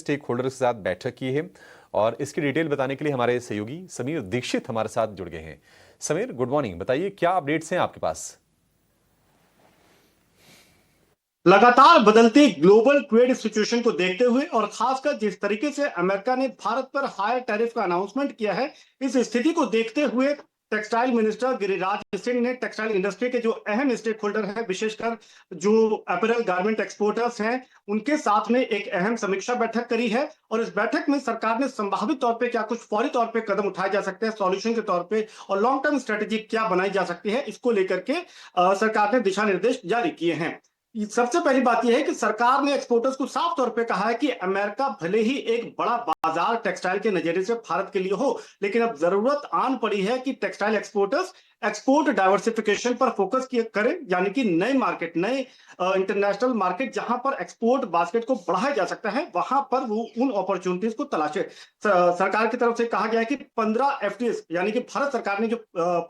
Stake holders के साथ बैठक की है और इसकी डिटेल बताने के लिए हमारे सहयोगी समीर दीक्षित हमारे साथ जुड़ गए हैं। Sameer, good morning. बताइए क्या अपडेट्स हैं आपके पास? लगातार बदलती ग्लोबल ट्रेड सिचुएशन को देखते हुए और खासकर जिस तरीके से अमेरिका ने भारत पर हायर टैरिफ का अनाउंसमेंट किया है, इस स्थिति को देखते हुए टेक्सटाइल मिनिस्टर गिरिराज सिंह ने टेक्सटाइल इंडस्ट्री के जो अहम स्टेक होल्डर है, विशेषकर जो अपैरल गारमेंट एक्सपोर्टर्स हैं, उनके साथ में एक अहम समीक्षा बैठक करी है। और इस बैठक में सरकार ने संभावित तौर पे क्या कुछ फौरी तौर पे कदम उठाए जा सकते हैं सॉल्यूशन के तौर पे, और लॉन्ग टर्म स्ट्रेटेजी क्या बनाई जा सकती है, इसको लेकर के सरकार ने दिशा निर्देश जारी किए हैं। सबसे पहली बात यह है कि सरकार ने एक्सपोर्टर्स को साफ तौर पे कहा है कि अमेरिका भले ही एक बड़ा बाजार टेक्सटाइल के नजरिए से भारत के लिए हो, लेकिन अब जरूरत आन पड़ी है कि टेक्सटाइल एक्सपोर्टर्स एक्सपोर्ट डाइवर्सिफिकेशन पर फोकस करें, यानी कि नए मार्केट, नए इंटरनेशनल मार्केट जहां पर एक्सपोर्ट बास्केट को बढ़ाया जा सकता है, वहां पर वो उन अपॉर्चुनिटीज को तलाशे। सरकार की तरफ से कहा गया है कि 15 एफटीएस, यानी कि भारत सरकार ने जो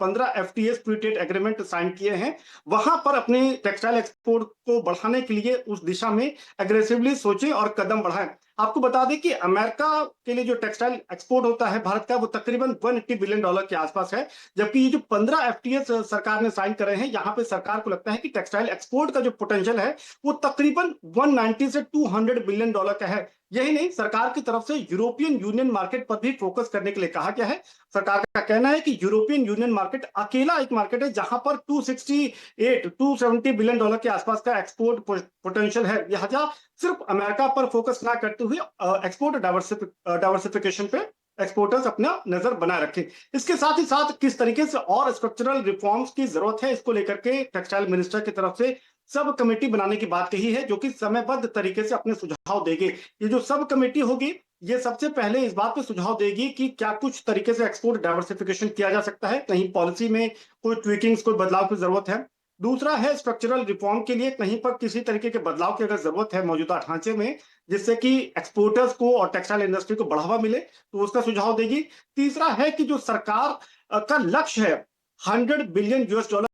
15 FTS free trade agreement sign किए हैं, वहां पर अपने टेक्सटाइल एक्सपोर्ट को बढ़ाने के लिए उस दिशा में एग्रेसिवली सोचें और कदम बढ़ाएं। आपको बता दें कि अमेरिका के लिए जो टेक्सटाइल एक्सपोर्ट होता है भारत का, वो तकरीबन $180 बिलियन के आसपास है। जबकि ये जो 15 एफटीएस सरकार ने साइन करे हैं, यहां पे सरकार को लगता है कि टेक्सटाइल एक्सपोर्ट का जो पोटेंशियल है वो तकरीबन 190 से $200 बिलियन का है। यही नहीं, सरकार की तरफ से यूरोपियन यूनियन मार्केट पर भी फोकस करने के लिए कहा गया है। सरकार का कहना है कि यूरोपियन यूनियन मार्केट अकेला एक मार्केट है जहां पर 270 बिलियन डॉलर के आसपास का एक्सपोर्ट पोटेंशियल है। लिहाजा सिर्फ अमेरिका पर फोकस ना करते हुए एक्सपोर्ट डाइवर्सिफिकेशन पे एक्सपोर्टर्स अपना नजर बनाए रखें। इसके साथ ही साथ किस तरीके से और स्ट्रक्चरल रिफॉर्म्स की जरूरत है, इसको लेकर के टेक्सटाइल मिनिस्टर की तरफ से सब कमेटी बनाने की बात कही है, जो कि समयबद्ध तरीके से अपने सुझाव देगी। ये जो सब कमेटी होगी, ये सबसे पहले इस बात पे सुझाव देगी कि क्या कुछ तरीके से एक्सपोर्ट डाइवर्सिफिकेशन किया जा सकता है, कहीं पॉलिसी में कोई ट्वीकिंग्स, कोई बदलाव की जरूरत है। दूसरा है स्ट्रक्चरल रिफॉर्म के लिए कहीं पर किसी तरीके के बदलाव की अगर जरूरत है मौजूदा ढांचे में, जिससे कि एक्सपोर्टर्स को और टेक्सटाइल इंडस्ट्री को बढ़ावा मिले, तो उसका सुझाव देगी। तीसरा है कि जो सरकार का लक्ष्य है $100 बिलियन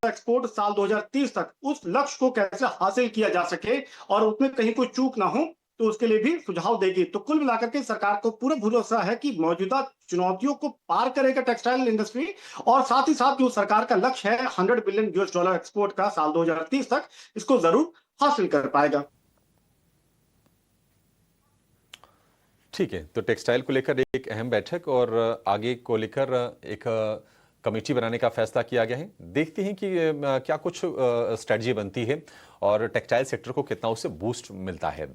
एक्सपोर्ट साल 2030 तक, उस लक्ष्य को कैसे हासिल किया जा सके और उसमें कहीं कोई चूक ना हो, तो उसके लिए भी सुझाव देगी। तो कुल मिलाकर के सरकार को पूरा भरोसा है कि मौजूदा चुनौतियों को पार करेगा टेक्सटाइल इंडस्ट्री, और साथ ही साथ जो सरकार का लक्ष्य है $100 बिलियन एक्सपोर्ट का साल 2030 तक, इसको जरूर हासिल कर पाएगा। ठीक है, तो टेक्सटाइल को लेकर एक अहम बैठक और आगे को लेकर एक कमेटी बनाने का फैसला किया गया है। देखते हैं कि क्या कुछ स्ट्रेटजी बनती है और टेक्सटाइल सेक्टर को कितना उससे बूस्ट मिलता है।